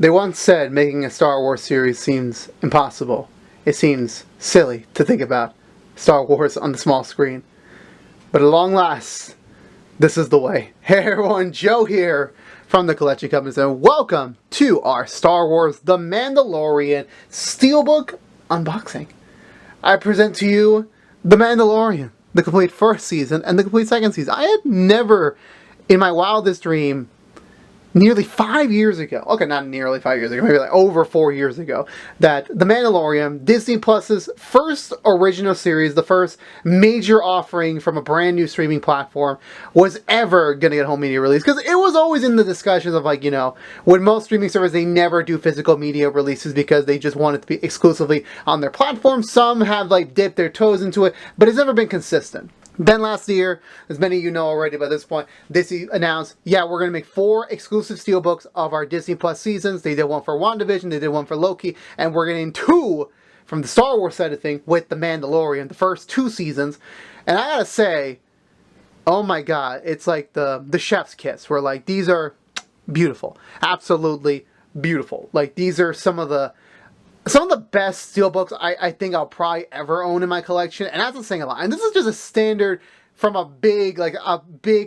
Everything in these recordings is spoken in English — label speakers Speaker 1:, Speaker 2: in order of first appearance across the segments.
Speaker 1: They once said making a Star Wars series seems impossible. It seems silly to think about Star Wars on the small screen. But at long last, this is the way. Hey everyone, Joe here from the Collection Companies, and welcome to our Star Wars The Mandalorian Steelbook unboxing. I present to you The Mandalorian, the complete first season and the complete second season. I had never, in my wildest dream, nearly 5 years ago, okay, not nearly 5 years ago, maybe like over 4 years ago, that The Mandalorian, Disney Plus's first original series, the first major offering from a brand new streaming platform, was ever going to get home media release. Because it was always in the discussions of, like, you know, with most streaming services, they never do physical media releases because they just want it to be exclusively on their platform. Some have, like, dipped their toes into it, but it's never been consistent. Then last year, as many of you know already by this point, Disney announced, yeah, we're going to make 4 exclusive steelbooks of our Disney Plus seasons. They did one for WandaVision, they did one for Loki, and we're getting 2 from the Star Wars side of things with The Mandalorian, the first 2 seasons. And I gotta say, oh my god, it's like the chef's kiss, where like, these are beautiful. Absolutely beautiful. Like, these are some of the best steelbooks I think I'll probably ever own in my collection, and that's saying a lot. And this is just a standard from a big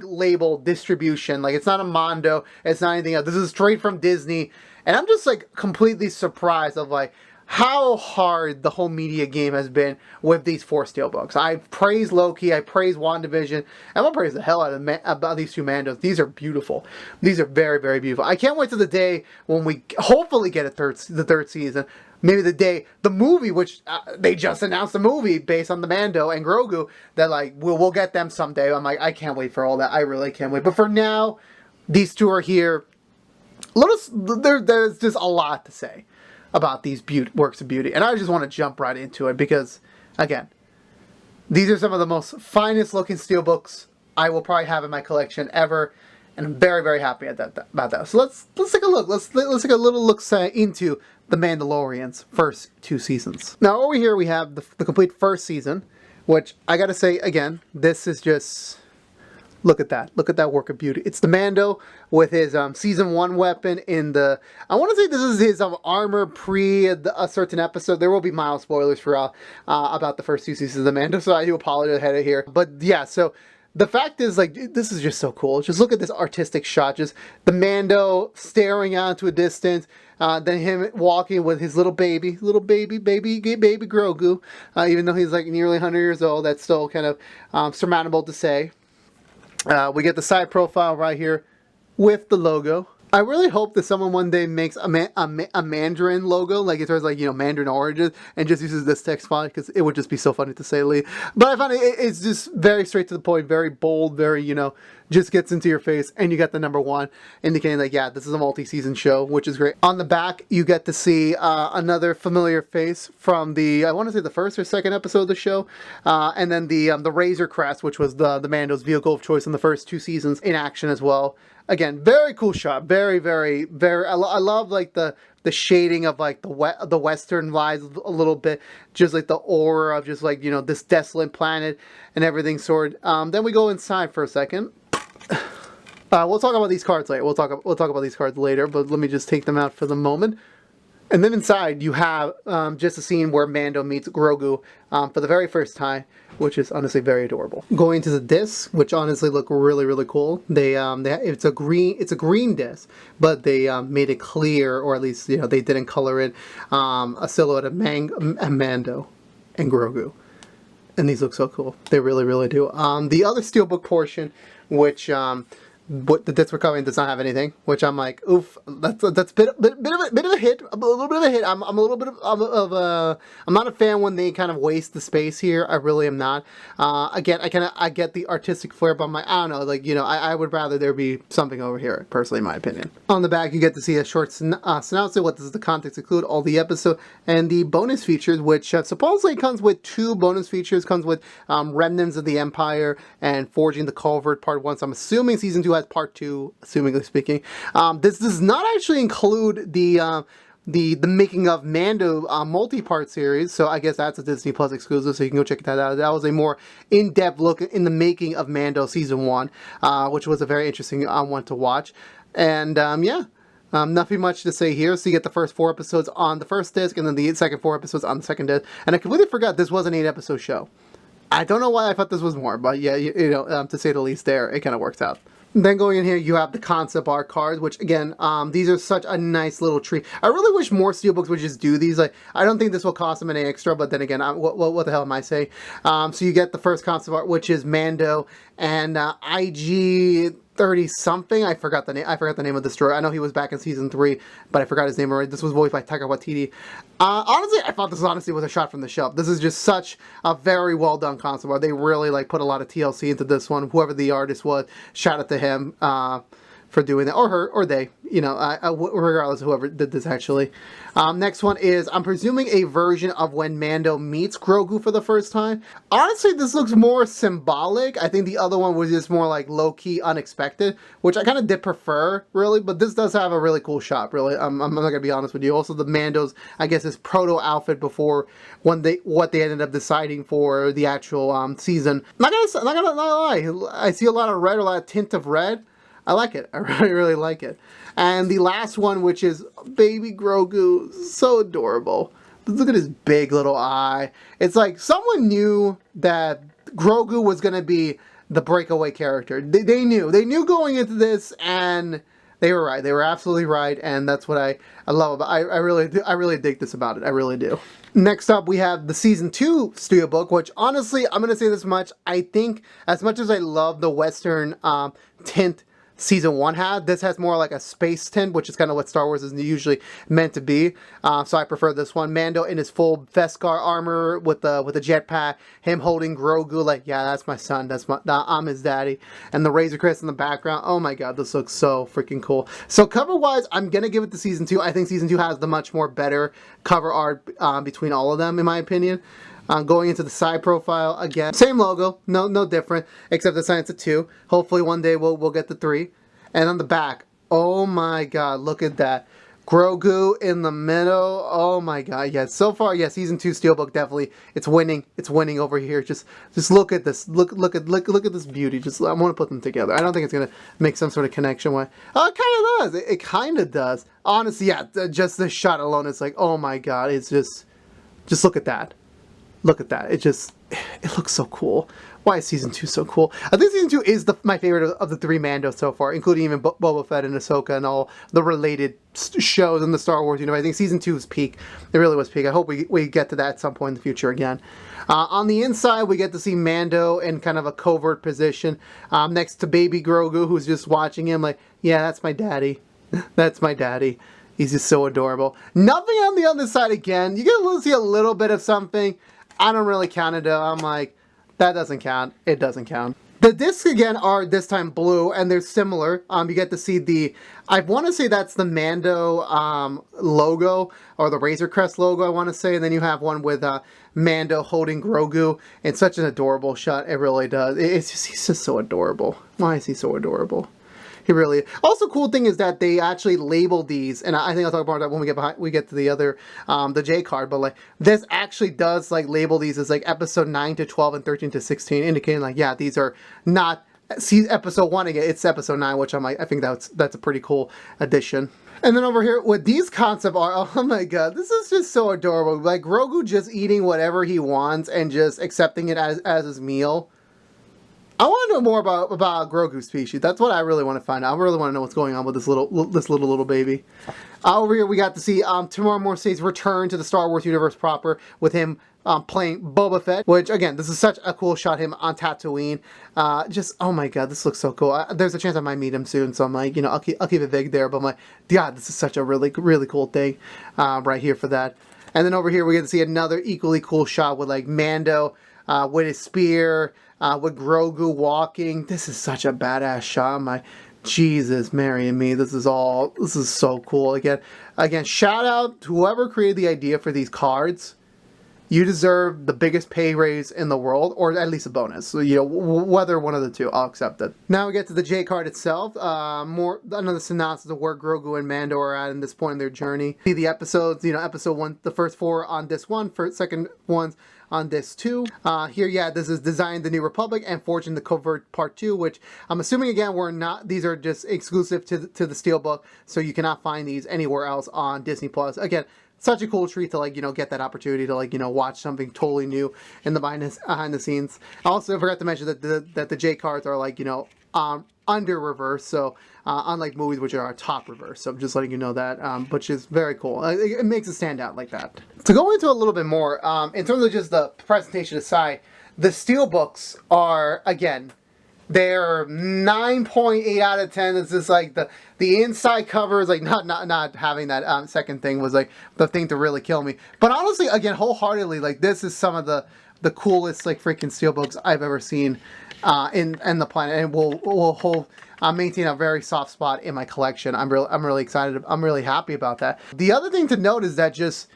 Speaker 1: label distribution. Like, it's not a Mondo, it's not anything else. This is straight from Disney, and I'm just like completely surprised of like how hard the whole media game has been with these 4 steelbooks. I praise Loki, I praise WandaVision, and I'm gonna praise the hell out of about these 2 Mandos. These are beautiful. These are very, very beautiful. I can't wait to the day when we hopefully get the third season. Maybe the movie, which they just announced a movie based on the Mando and Grogu, that like we'll get them someday. I'm like, I can't wait for all that. I really can't wait. But for now, these 2 are here. There's just a lot to say about these works of beauty, and I just want to jump right into it because, again, these are some of the most finest looking steelbooks I will probably have in my collection ever, and I'm very, very happy about that. So let's take a look. Let's take a little look into The Mandalorian's first 2 seasons. Now over here we have the complete first season, which I gotta say again, this is just, look at that work of beauty. It's the Mando with his season 1 weapon in the, I want to say this is his armor pre a certain episode. There will be mild spoilers for about the first 2 seasons of the Mando, so I do apologize ahead of here. But yeah, so the fact is, like, this is just so cool. Just look at this artistic shot. Just the Mando staring out to a distance. Then him walking with his little baby Grogu. Even though he's like nearly 100 years old, that's still kind of surmountable to say. We get the side profile right here with the logo. I really hope that someone one day makes a Mandarin logo, like it says, like, you know, Mandarin origins, and just uses this text font, because it would just be so funny to say, Lee. But I found it's just very straight to the point, very bold, very, you know, just gets into your face, and you got the number 1, indicating like, yeah, this is a multi-season show, which is great. On the back, you get to see another familiar face from the, I want to say the first or second episode of the show, and then the Razor Crest, which was the Mando's vehicle of choice in the first 2 seasons, in action as well. Again, very cool shot. Very, very, very. I love like the shading of like the Western vibes a little bit, just like the aura of just like, you know, this desolate planet and everything sort. Then we go inside for a second. We'll talk about these cards later. We'll talk about these cards later. But let me just take them out for the moment. And then inside you have just a scene where Mando meets Grogu for the very first time, which is honestly very adorable. Going to the discs, which honestly look really, really cool. It's a green disc, but they made it clear, or at least, you know, they didn't color it, a silhouette of Mando and Grogu, and these look so cool. They really, really do. The other steelbook portion, which what the disc we're covering does not have anything, which I'm like, oof, that's a bit of a hit, a little bit of a hit. I'm a little bit I'm not a fan when they kind of waste the space here. I really am not. Again, I get the artistic flair, but I'm like, I don't know, like, you know, I would rather there be something over here, personally, in my opinion. On the back, you get to see a short synopsis. What does the context include? All the episode and the bonus features, which supposedly comes with 2 bonus features. Comes with Remnants of the Empire and Forging the Culvert Part 1. So I'm assuming Season 2 has Part 2, assumingly speaking. This does not actually include the making of Mando multi-part series, so I guess that's a Disney Plus exclusive, so you can go check that out. That was a more in-depth look in the making of Mando Season 1, which was a very interesting one to watch. And yeah, Nothing much to say here. So you get the first 4 episodes on the first disc, and then the second 4 episodes on the second disc. And I completely forgot this was an 8-episode show. I don't know why I thought this was more, but yeah, to say the least there, it kind of works out. Then going in here, you have the concept art cards, which again, these are such a nice little treat. I really wish more steelbooks would just do these. Like, I don't think this will cost them any extra, but then again, what the hell am I saying? So you get the first concept art, which is Mando and IG 30 something. I forgot the name of the story. I know he was back in season 3, but I forgot his name already. This was voiced by Taika Waititi. Honestly, I thought this was a shot from the shelf. This is just such a very well done concept art. They really like put a lot of TLC into this one. Whoever the artist was, shout out to him for doing that, or her, or they, regardless of whoever did this actually. Next one is, I'm presuming, a version of when Mando meets Grogu for the first time. Honestly, this looks more symbolic. I think the other one was just more like low-key unexpected, which I kind of did prefer, really, but this does have a really cool shot, really. I'm not going to be honest with you. Also, the Mando's, I guess, his proto-outfit before what they ended up deciding for the actual season. Not gonna lie, I see a lot of red, a lot of tint of red. I like it. I really, really like it. And the last one, which is baby Grogu, so adorable. Look at his big little eye. It's like someone knew that Grogu was going to be the breakaway character. They knew going into this, and they were right. They were absolutely right, and that's what I love about it. I really dig this about it. I really do. Next up, we have the Season 2 Steelbook, which honestly, I'm going to say this much. I think as much as I love the Western tint Season 1 had, this has more like a space tint, which is kind of what Star Wars is usually meant to be. So I prefer this one. Mando in his full Beskar armor with the jetpack, him holding Grogu like, yeah, that's my son. I'm his daddy. And the Razor Crest in the background. Oh my god, this looks so freaking cool. So cover-wise, I'm gonna give it to Season 2. I think Season 2 has the much more better cover art between all of them, in my opinion. Going into the side profile, again, same logo, no different, except this time it's a 2. Hopefully one day we'll get the 3. And on the back, oh my god, look at that. Grogu in the middle, oh my god, yeah, so far, yeah, Season 2 Steelbook, definitely, it's winning over here. Just look at this, look at this beauty. I want to put them together. I don't think it's going to make some sort of connection with, oh, it kind of does, it kind of does. Honestly, yeah, just this shot alone, it's like, oh my god, it's just look at that. Look at that. It looks so cool. Why is Season 2 so cool? I think Season 2 is my favorite of the 3 Mandos so far, including even Boba Fett and Ahsoka and all the related shows in the Star Wars universe. I think Season 2 was peak. It really was peak. I hope we get to that at some point in the future again. On the inside, we get to see Mando in kind of a covert position next to baby Grogu, who's just watching him like, yeah, that's my daddy. That's my daddy. He's just so adorable. Nothing on the other side again. You get to see a little bit of something. I don't really count it though. I'm like, that doesn't count. It doesn't count. The discs again are this time blue, and they're similar. You get to see I want to say that's the Mando logo, or the Razor Crest logo, I want to say. And then you have one with Mando holding Grogu. It's such an adorable shot. It really does. He's just so adorable. Why is he so adorable? He really is. Also, cool thing is that they actually label these, and I think I'll talk about that when we get to the other, the J card, but like, this actually does like label these as like episode 9 to 12 and 13 to 16, indicating like, yeah, these are not, see episode 1 again, it's episode 9, which I'm like, I think that's a pretty cool addition. And then over here with these concept art, oh my god, this is just so adorable. Like Grogu just eating whatever he wants and just accepting it as his meal. I want to know more about Grogu's species. That's what I really want to find out. I really want to know what's going on with this little baby. Over here we got to see Tamora Morris's return to the Star Wars universe proper with him playing Boba Fett, which again, this is such a cool shot, him on Tatooine. Oh my god, this looks so cool. There's a chance I might meet him soon, so I'm like, I'll keep it vague there, but I'm like, god, this is such a really cool thing right here for that. And then over here we get to see another equally cool shot with like Mando with his spear, with Grogu walking. This is such a badass shot. My Jesus, Mary and me. This is so cool. Again, shout out to whoever created the idea for these cards. You deserve the biggest pay raise in the world, or at least a bonus. So, whether one of the two, I'll accept it. Now we get to the J card itself. Another synopsis of where Grogu and Mando are at this point in their journey. See the episodes, episode 1, the first 4 on disc 1, second ones on disc 2. Here, yeah, this is Design the New Republic and Forging the Covert Part 2, which I'm assuming, again, these are just exclusive to the Steelbook, so you cannot find these anywhere else on Disney+. Again, such a cool treat to, like, you know, get that opportunity to, like, you know, watch something totally new in the behind the scenes. I also forgot to mention that the J cards are, like, you know, under reverse, so unlike movies which are top reverse. So I'm just letting you know that, which is very cool. It makes it stand out like that. To go into a little bit more, in terms of just the presentation aside, the Steelbooks are, again, they're 9.8 out of 10. It's just like the inside cover is like not having that second thing was like the thing to really kill me. But honestly, again, wholeheartedly, like this is some of the coolest like freaking Steelbooks I've ever seen in the planet, and will hold maintain a very soft spot in my collection. I'm really excited. I'm really happy about that. The other thing to note is that just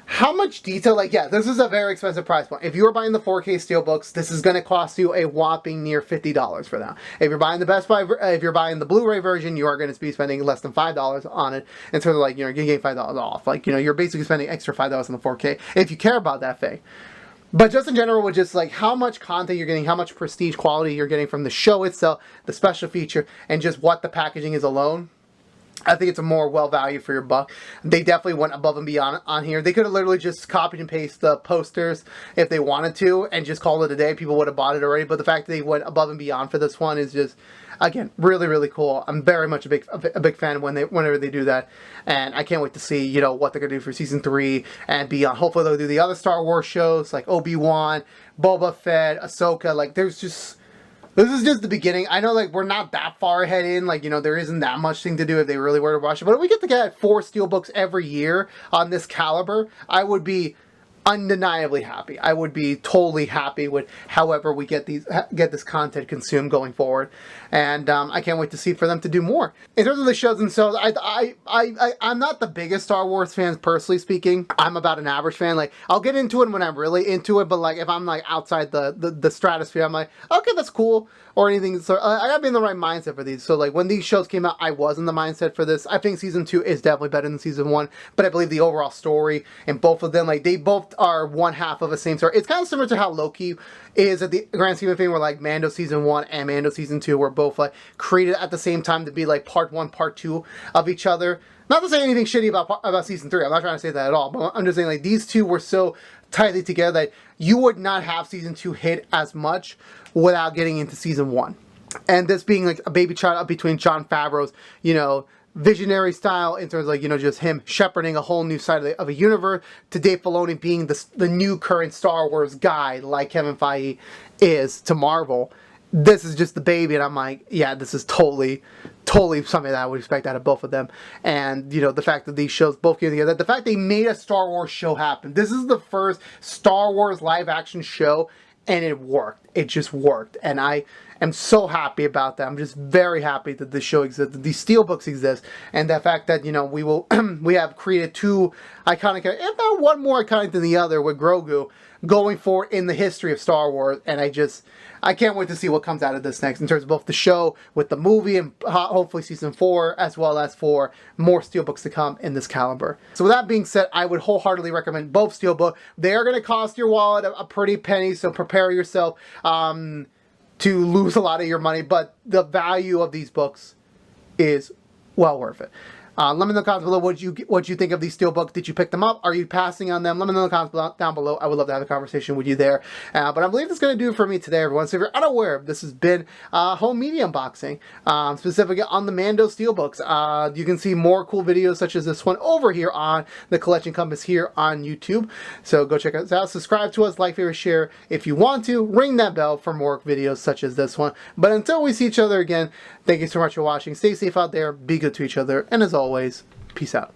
Speaker 1: how much detail, like, yeah, this is a very expensive price point. If you were buying the 4K Steelbooks, this is going to cost you a whopping near $50 for them. If you're buying the Best Buy, if you're buying the Blu-ray version, you are going to be spending less than $5 on it. In terms of, like, you know, you're getting $5 off. Like, you know, you're basically spending extra $5 on the 4K if you care about that thing. But just in general, with just like how much content you're getting, how much prestige quality you're getting from the show itself, the special feature, and just what the packaging is alone, I think it's a more well value for your buck. They definitely went above and beyond on here. They could have literally just copied and pasted the posters if they wanted to and just called it a day. People would have bought it already. But the fact that they went above and beyond for this one is just, again, really, really cool. I'm very much a big fan whenever they do that. And I can't wait to see, you know, what they're going to do for season 3 and beyond. Hopefully they'll do the other Star Wars shows like Obi-Wan, Boba Fett, Ahsoka. Like, there's just... This is just the beginning. I know, like, we're not that far ahead in. Like, you know, there isn't that much thing to do if they really were to watch it. But if we get to get 4 Steelbooks every year on this caliber, I would be undeniably happy. I would be totally happy with however we get this content consumed going forward. And I can't wait to see for them to do more. In terms of the shows themselves, I'm not the biggest Star Wars fan, personally speaking. I'm about an average fan. Like, I'll get into it when I'm really into it, but like if I'm like outside the stratosphere, I'm like, okay, that's cool, or anything. So I gotta be in the right mindset for these. So like when these shows came out, I was in the mindset for this. I think season 2 is definitely better than season 1, but I believe the overall story and both of them, like, they both are one half of the same story. It's kind of similar to how Loki is at the grand scheme of thing, where like Mando season 1 and Mando season 2 were both like created at the same time to be like part 1, part 2 of each other. Not to say anything shitty about season 3. I'm not trying to say that at all. But I'm just saying, like, these two were so tightly together that you would not have season 2 hit as much without getting into season 1. And this being like a baby child up between Jon Favreau's, you know, visionary style in terms of, like, you know, just him shepherding a whole new side of a universe, to Dave Filoni being the new current Star Wars guy like Kevin Feige is to Marvel. This is just the baby, and I'm like, yeah, this is totally something that I would expect out of both of them. And, you know, the fact that these shows both came together, the fact they made a Star Wars show happen. This is the first Star Wars live action show, and it worked. It just worked. And I am so happy about that. I'm just very happy that this show exists, that these Steelbooks exist, and the fact that, you know, we have created 2 iconic, if not one more iconic than the other, with Grogu going forward in the history of Star Wars. And I can't wait to see what comes out of this next, in terms of both the show with the movie and hopefully season 4, as well as for more Steelbooks to come in this caliber. So with that being said, I would wholeheartedly recommend both Steelbook. They are going to cost your wallet a pretty penny, so prepare yourself to lose a lot of your money, but the value of these books is well worth it. Let me know in the comments below what you think of these Steelbooks. Did you pick them up? Are you passing on them? Let me know in the comments down below. I would love to have a conversation with you there. But I believe that's going to do it for me today, everyone. So if you're unaware, this has been home media unboxing, specifically on the Mando Steelbooks. You can see more cool videos such as this one over here on the Collection Compass here on YouTube. So go check us out. Subscribe to us, like, favorite, share if you want to. Ring that bell for more videos such as this one. But until we see each other again, thank you so much for watching. Stay safe out there. Be good to each other. And as always, peace out.